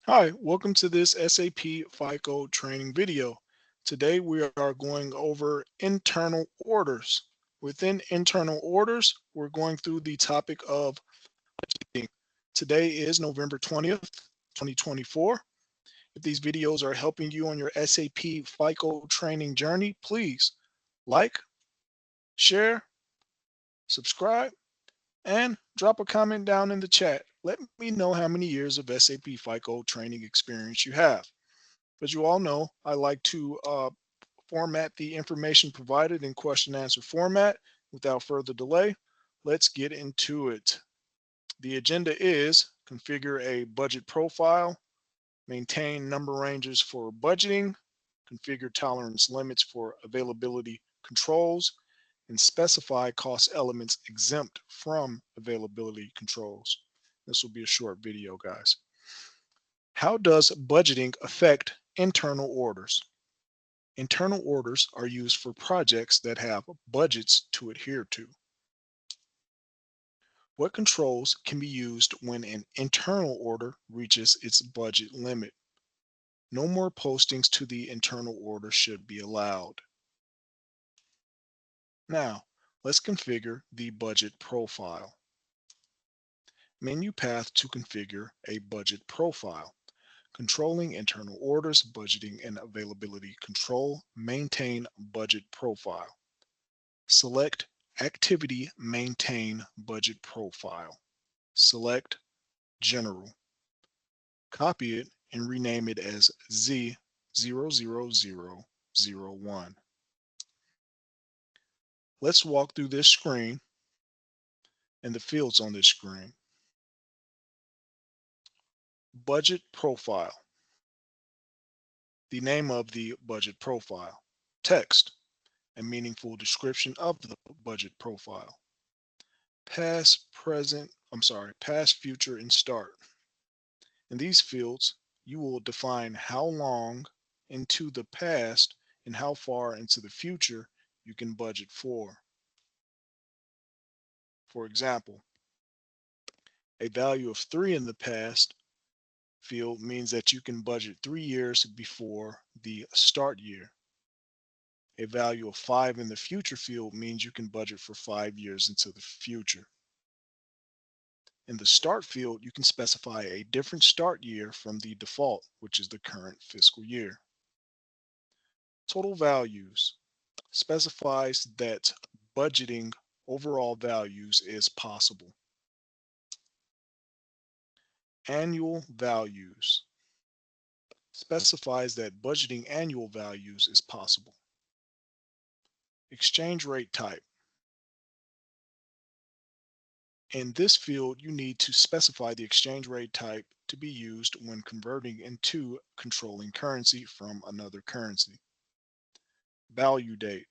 Hi, welcome to this SAP FICO training video. Today we are going over internal orders. Within internal orders, we're going through the topic of budgeting. Today is November 20th, 2024. If these videos are helping you on your SAP FICO training journey, please like, share, subscribe, and drop a comment down in the chat. Let me know how many years of SAP FICO training experience you have. As you all know, I like to format the information provided in question and answer format. Without further delay, let's get into it. The agenda is configure a budget profile, maintain number ranges for budgeting, configure tolerance limits for availability controls, and specify cost elements exempt from availability controls. This will be a short video, guys. How does budgeting affect internal orders? Internal orders are used for projects that have budgets to adhere to. What controls can be used when an internal order reaches its budget limit? No more postings to the internal order should be allowed. Now, let's configure the budget profile. Menu path to configure a budget profile. Controlling internal orders, budgeting and availability control, maintain budget profile. Select Activity Maintain Budget Profile. Select General. Copy it and rename it as Z00001. Let's walk through this screen and the fields on this screen. Budget Profile. The name of the budget profile. Text. A meaningful description of the budget profile. Past, future, and start. In these fields, you will define how long into the past and how far into the future you can budget for. For example, a value of 3 in the past field means that you can budget 3 years before the start year. A value of 5 in the future field means you can budget for 5 years into the future. In the start field, you can specify a different start year from the default, which is the current fiscal year. Total values specifies that budgeting overall values is possible. Annual values specifies that budgeting annual values is possible. Exchange rate type. In this field, you need to specify the exchange rate type to be used when converting into controlling currency from another currency. Value date.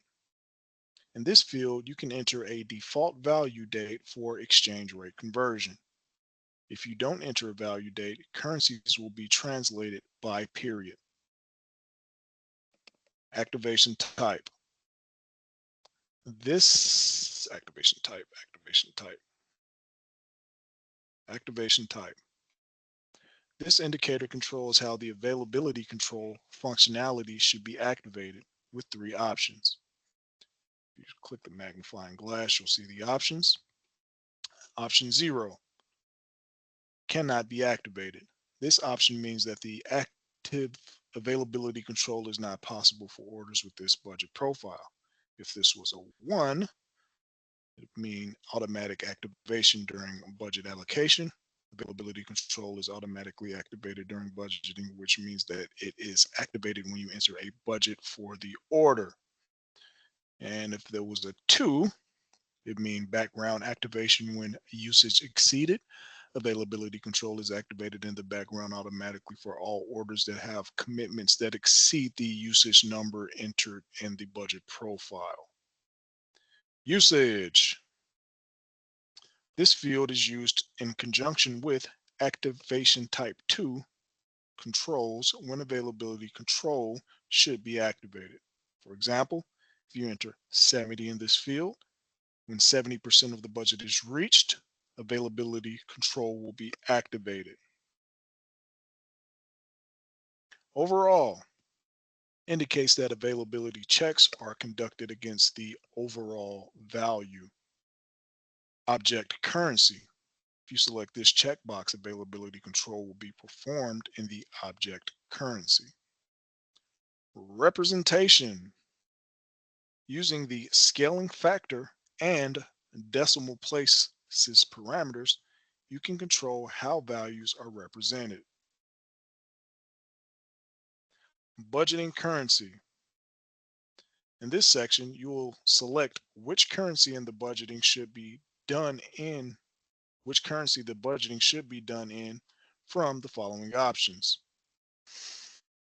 In this field, you can enter a default value date for exchange rate conversion. If you don't enter a value date, currencies will be translated by period. Activation type. This activation type. This indicator controls how the availability control functionality should be activated with 3 options. If you click the magnifying glass, you'll see the options. Option 0, cannot be activated. This option means that the active availability control is not possible for orders with this budget profile. If this was a 1, it would mean automatic activation during budget allocation. Availability control is automatically activated during budgeting, which means that it is activated when you enter a budget for the order. And if there was a 2, it means background activation when usage exceeded. Availability control is activated in the background automatically for all orders that have commitments that exceed the usage number entered in the budget profile. Usage. This field is used in conjunction with activation type 2 controls when availability control should be activated. For example, if you enter 70 in this field, when 70% of the budget is reached, availability control will be activated. Overall indicates that availability checks are conducted against the overall value. Object currency. If you select this checkbox, availability control will be performed in the object currency. Representation. Using the scaling factor and decimal places parameters, you can control how values are represented. Budgeting currency. In this section, you will select which currency in the budgeting should be done in, which currency the budgeting should be done in from the following options: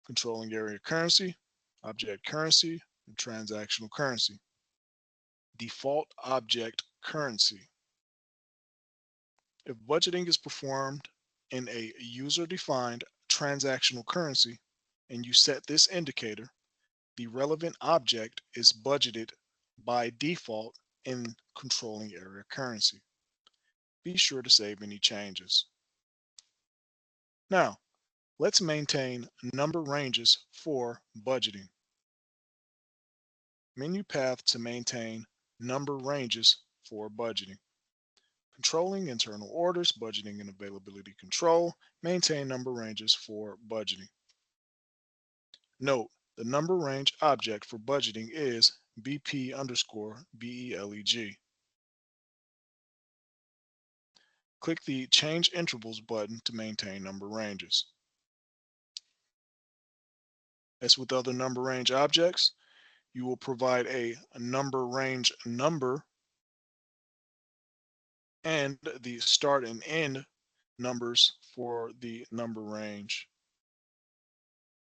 controlling area currency, object currency, and transactional currency. Default object currency. If budgeting is performed in a user-defined transactional currency and you set this indicator, the relevant object is budgeted by default in controlling area currency. Be sure to save any changes. Now, let's maintain number ranges for budgeting. Menu path to maintain number ranges for budgeting. Controlling internal orders, budgeting and availability control, maintain number ranges for budgeting. Note, the number range object for budgeting is BP underscore BELEG. Click the Change Intervals button to maintain number ranges. As with other number range objects, you will provide a number range number and the start and end numbers for the number range.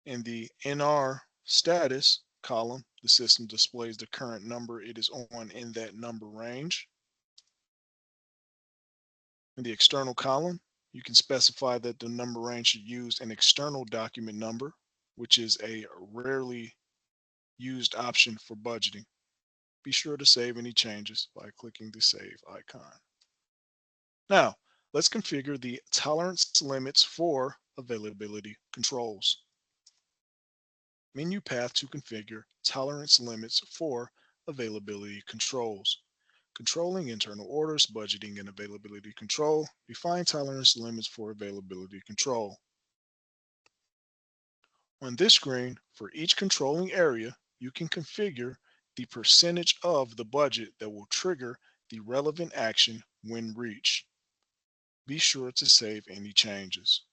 In the NR status column, the system displays the current number it is on in that number range. In the external column, you can specify that the number range should use an external document number, which is a rarely used option for budgeting. Be sure to save any changes by clicking the Save icon. Now, let's configure the tolerance limits for availability controls. Menu path to configure tolerance limits for availability controls. Controlling internal orders, budgeting and availability control. Define tolerance limits for availability control. On this screen, for each controlling area, you can configure the percentage of the budget that will trigger the relevant action when reached. Be sure to save any changes.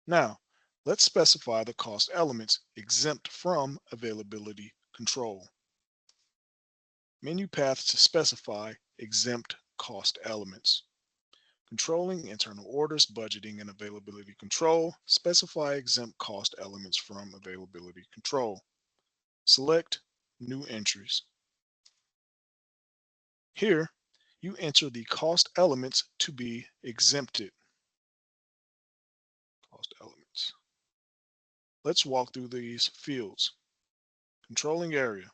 Now, let's specify the cost elements exempt from availability control. Menu path to specify exempt cost elements. Controlling internal orders, budgeting and availability control. Specify exempt cost elements from availability control. Select New Entries. Here, you enter the cost elements to be exempted. Cost elements. Let's walk through these fields. Controlling area.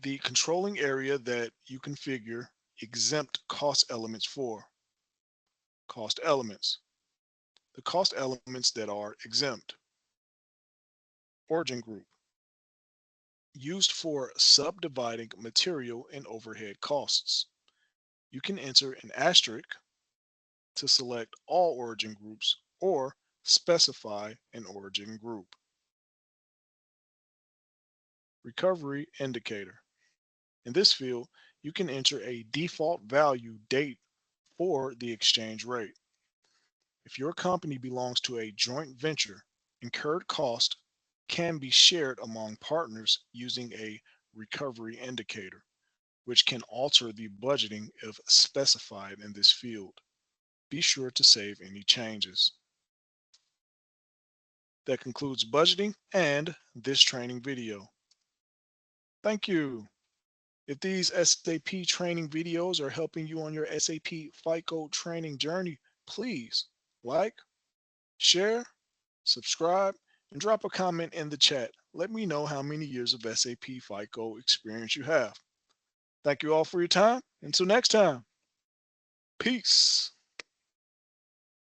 The controlling area that you configure exempt cost elements for. Cost elements. The cost elements that are exempt. Origin group. Used for subdividing material and overhead costs. You can enter an asterisk to select all origin groups or specify an origin group. Recovery indicator. In this field, you can enter a default value date for the exchange rate. If your company belongs to a joint venture, incurred cost can be shared among partners using a recovery indicator, which can alter the budgeting if specified in this field. Be sure to save any changes. That concludes budgeting and this training video. Thank you. If these SAP training videos are helping you on your SAP FICO training journey, please like, share, subscribe, and drop a comment in the chat. Let me know how many years of SAP FICO experience you have. Thank you all for your time. Until next time, peace.